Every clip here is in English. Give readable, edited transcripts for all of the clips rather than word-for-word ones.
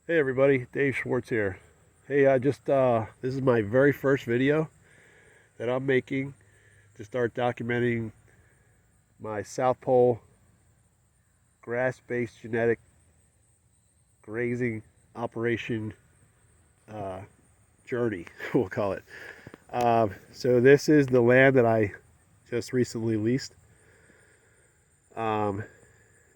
Hey everybody, Dave Schwartz here. Hey, this is my very first video that I'm making to start documenting my South Pole grass-based genetic grazing operation journey, we'll call it. So this is the land that I just recently leased.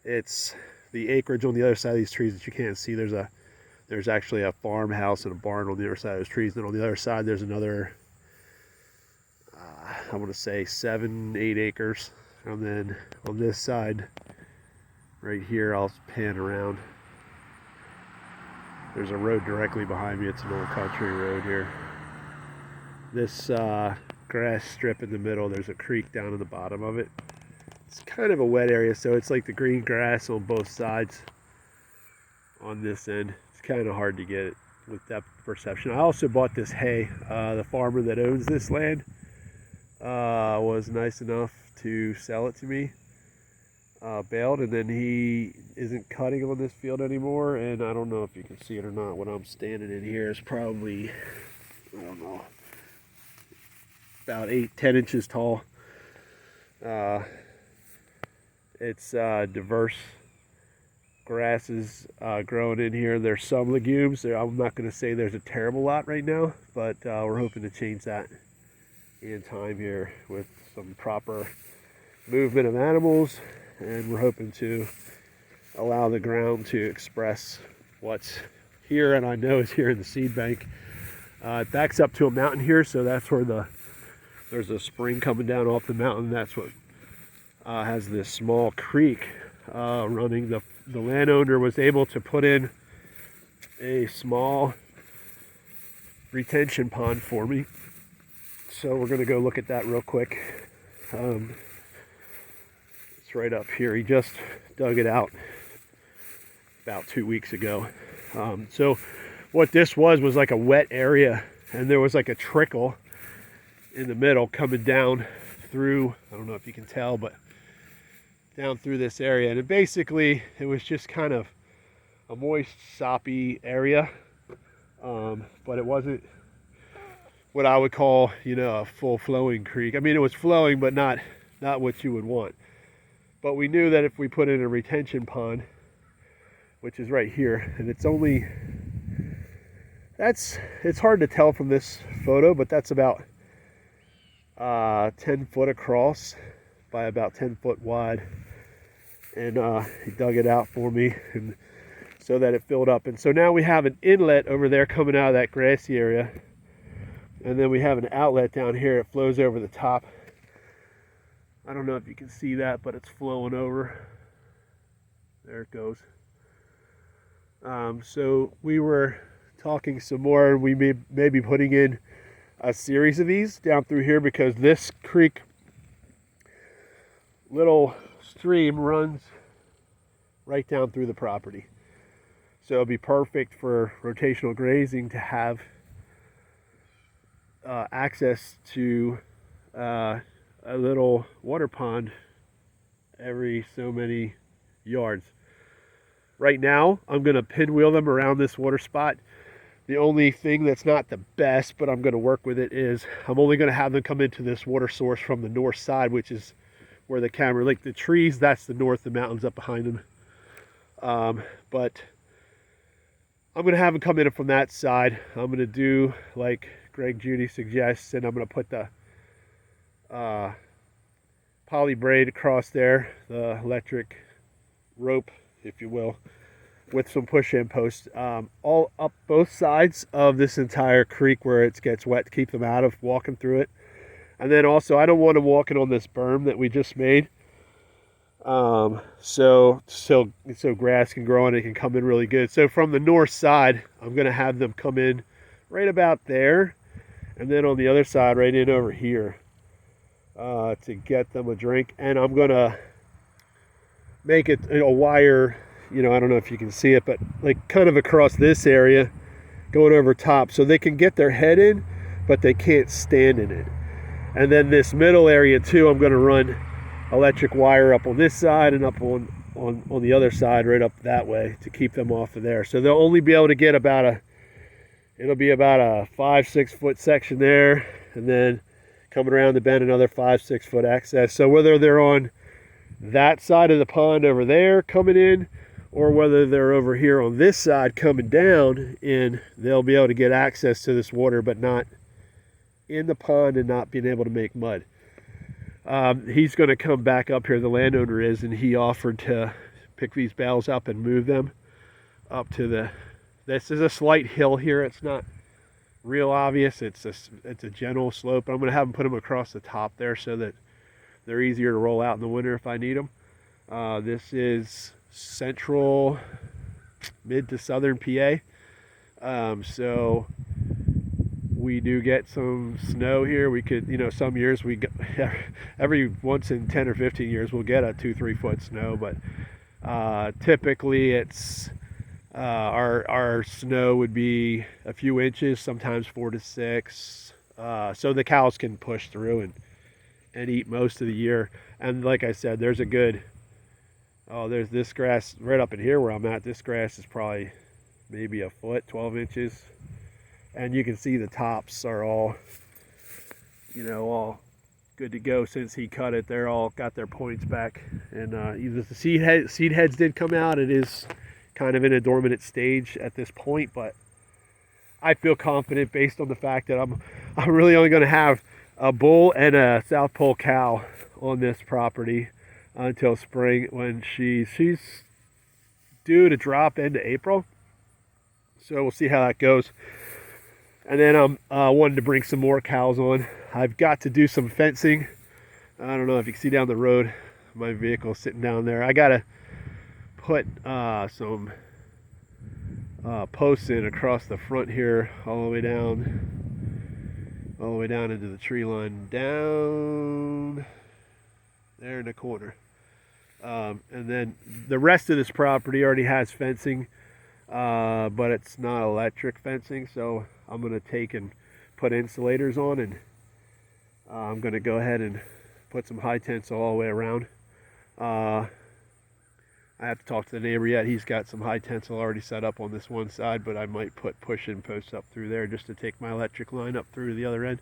It's the acreage on the other side of these trees that you can't see. There's actually a farmhouse and a barn on the other side of those trees. Then on the other side, there's another, I want to say 7-8 acres. And then on this side, right here, I'll pan around. There's a road directly behind me. It's an old country road here. This grass strip in the middle, there's a creek down in the bottom of it. It's kind of a wet area, so it's like the green grass on both sides on this end. It's kind of hard to get it with depth perception. I also bought this hay. The farmer that owns this land was nice enough to sell it to me, baled, and then he isn't cutting on this field anymore. And I don't know if you can see it or not. What I'm standing in here is probably, I don't know, about 8-10 inches tall. It's diverse grasses growing in here. There's some legumes. I'm not going to say there's a terrible lot right now, but we're hoping to change that in time here with some proper movement of animals, and we're hoping to allow the ground to express what's here, and I know is here in the seed bank. It backs up to a mountain here, so that's where there's a spring coming down off the mountain. That's what has this small creek running. The landowner was able to put in a small retention pond for me, so we're going to go look at that real quick. It's right up here. He just dug it out about 2 weeks ago. So what this was like a wet area, and there was like a trickle in the middle coming down through, I don't know if you can tell, but down through this area. And it was just kind of a moist, soppy area, but it wasn't what I would call, a full flowing creek. I mean, it was flowing, but not what you would want. But we knew that if we put in a retention pond, which is right here, and it's hard to tell from this photo, but that's about 10 foot across by about 10 foot wide. And he dug it out for me, and so that it filled up. And so now we have an inlet over there coming out of that grassy area, and then we have an outlet down here. It flows over the top. I don't know if you can see that, but it's flowing over. There it goes. So we were talking some more. We may be putting in a series of these down through here, because this creek little stream runs right down through the property. So it'll be perfect for rotational grazing to have access to a little water pond every so many yards. Right now, I'm going to pinwheel them around this water spot. The only thing that's not the best, but I'm going to work with it, is I'm only going to have them come into this water source from the north side, which is where the camera, like the trees, that's the north, the mountains up behind them. But I'm going to have them come in from that side. I'm going to do like Greg Judy suggests, and I'm going to put the poly braid across there, the electric rope, if you will, with some push-in posts all up both sides of this entire creek where it gets wet, to keep them out of walking through it. And then also, I don't want them walking on this berm that we just made, so grass can grow and it can come in really good. So from the north side, I'm going to have them come in right about there, and then on the other side, right in over here, to get them a drink. And I'm going to make it a wire, I don't know if you can see it, but like kind of across this area, going over top, so they can get their head in, but they can't stand in it. And then this middle area too, I'm going to run electric wire up on this side and up on on the other side, right up that way, to keep them off of there. So they'll only be able to get it'll be about a 5-6 foot section there, and then coming around the bend another 5-6 foot access. So whether they're on that side of the pond over there coming in, or whether they're over here on this side coming down in, they'll be able to get access to this water, but not in the pond and not being able to make mud. He's going to come back up here, the landowner is, and he offered to pick these bales up and move them up to this is a slight hill here. It's not real obvious. It's a gentle slope. I'm going to have them put them across the top there so that they're easier to roll out in the winter if I need them. This is central, mid to southern PA. So we do get some snow here. We could, some years we get, every once in 10 or 15 years we'll get a 2-3 foot snow, but typically it's our snow would be a few inches, sometimes 4 to 6. So the cows can push through and eat most of the year. And like I said, there's there's this grass right up in here where I'm at. This grass is probably maybe a foot, 12 inches. And you can see the tops are all, all good to go since he cut it. They're all got their points back. And either the seed heads did come out. It is kind of in a dormant stage at this point, but I feel confident based on the fact that I'm really only going to have a bull and a South Pole cow on this property until spring, when she's due to drop into April. So we'll see how that goes. And then I'm wanting to bring some more cows on. I've got to do some fencing. I don't know if you can see down the road, my vehicle sitting down there. I gotta put some posts in across the front here, all the way down into the tree line, down there in the corner. And then the rest of this property already has fencing, but it's not electric fencing, so I'm going to take and put insulators on, and I'm going to go ahead and put some high tensile all the way around. I have to talk to the neighbor yet. He's got some high tensile already set up on this one side, but I might put push-in posts up through there just to take my electric line up through to the other end.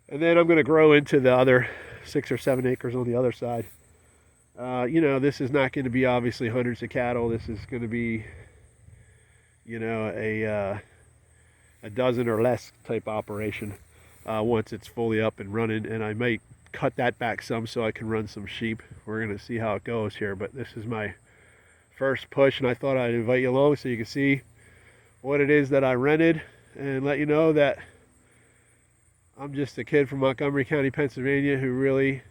And then I'm going to grow into the other 6 or 7 acres on the other side. This is not going to be obviously hundreds of cattle. This is going to be, a dozen or less type operation once it's fully up and running. And I might cut that back some so I can run some sheep. We're going to see how it goes here, but this is my first push, and I thought I'd invite you along so you can see what it is that I rented and let you know that I'm just a kid from Montgomery County, Pennsylvania, who really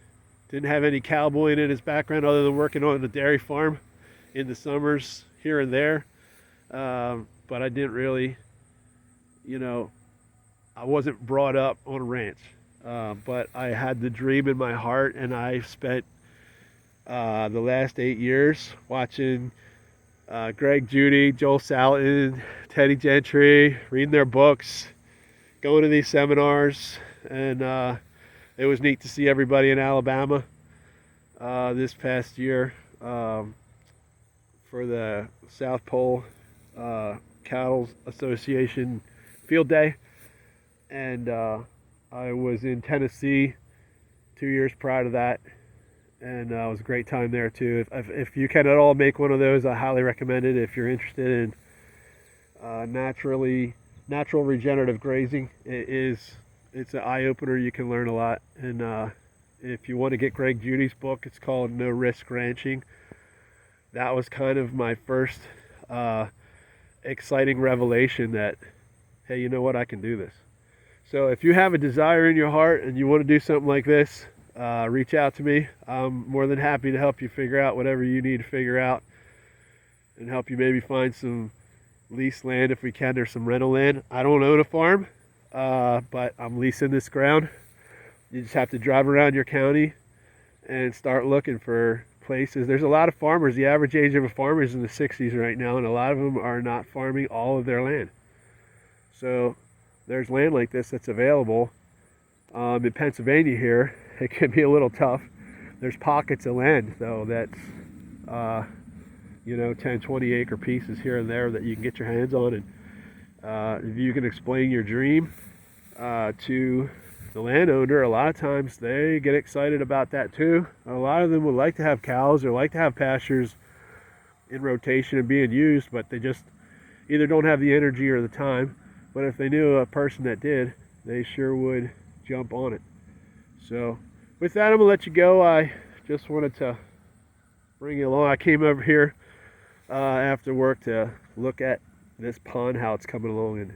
didn't have any cowboying in his background other than working on a dairy farm in the summers here and there. But I didn't really, I wasn't brought up on a ranch. But I had the dream in my heart, and I spent the last 8 years watching Greg Judy, Joel Salatin, Teddy Gentry, reading their books, going to these seminars, and it was neat to see everybody in Alabama this past year for the South Pole Cattle Association Field Day. And I was in Tennessee 2 years prior to that, and it was a great time there too. If you can at all make one of those, I highly recommend it if you're interested in natural regenerative grazing. It's an eye-opener. You can learn a lot. And if you want to get Greg Judy's book, it's called No Risk Ranching. That was kind of my first exciting revelation that, hey, you know what, I can do this. So if you have a desire in your heart and you want to do something like this, reach out to me. I'm more than happy to help you figure out whatever you need to figure out and help you maybe find some leased land if we can. There's some rental land. I don't own a farm, but I'm leasing this ground. You just have to drive around your county and start looking for places. There's a lot of farmers. The average age of a farmer is in the 60s right now, and a lot of them are not farming all of their land. So there's land like this that's available. In Pennsylvania here, it can be a little tough. There's pockets of land, though, that's you know, 10, 20 acre pieces here and there that you can get your hands on. And if you can explain your dream to the landowner, a lot of times they get excited about that too. A lot of them would like to have cows or like to have pastures in rotation and being used, but they just either don't have the energy or the time. But if they knew a person that did, they sure would jump on it. So with that, I'm gonna let you go. I just wanted to bring you along. I came over here after work to look at this pond, how it's coming along, and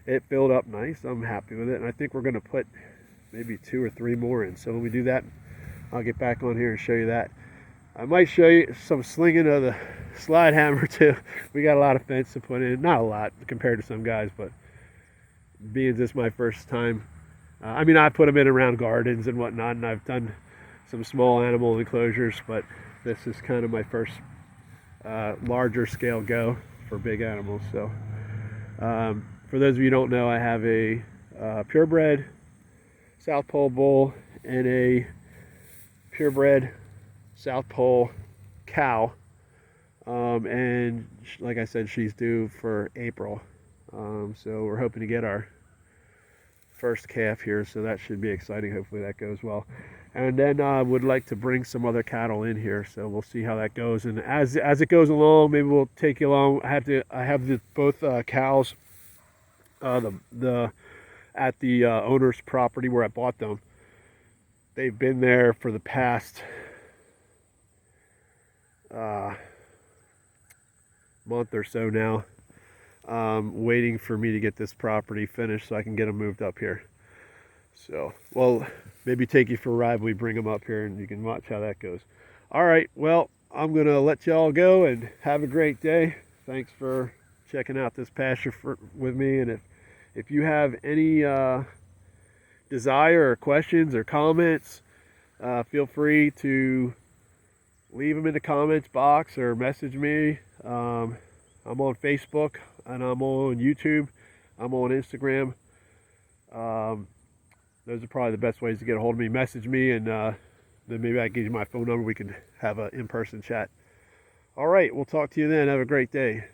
it filled up nice. I'm happy with it, and I think we're gonna put maybe 2 or 3 more in. So when we do that, I'll get back on here and show you that. I might show you some slinging of the slide hammer too. We got a lot of fence to put in. Not a lot compared to some guys, but being this my first time, I mean, I put them in around gardens and whatnot, and I've done some small animal enclosures, but this is kind of my first larger scale go for big animals. So for those of you who don't know, I have a purebred South Pole bull and a purebred South Pole cow, and like I said, she's due for April, so we're hoping to get our first calf here, so that should be exciting. Hopefully that goes well. And then I would like to bring some other cattle in here, so we'll see how that goes. And as it goes along, maybe we'll take you along. I have both cows at the owner's property where I bought them. They've been there for the past month or so now, waiting for me to get this property finished so I can get them moved up here. So, well, maybe take you for a ride when we bring them up here and you can watch how that goes. All right, well, I'm going to let y'all go and have a great day. Thanks for checking out this pasture with me. And if you have any desire or questions or comments, feel free to leave them in the comments box or message me. I'm on Facebook and I'm on YouTube. I'm on Instagram. Those are probably the best ways to get a hold of me. Message me, and then maybe I can give you my phone number. We can have an in-person chat. All right, we'll talk to you then. Have a great day.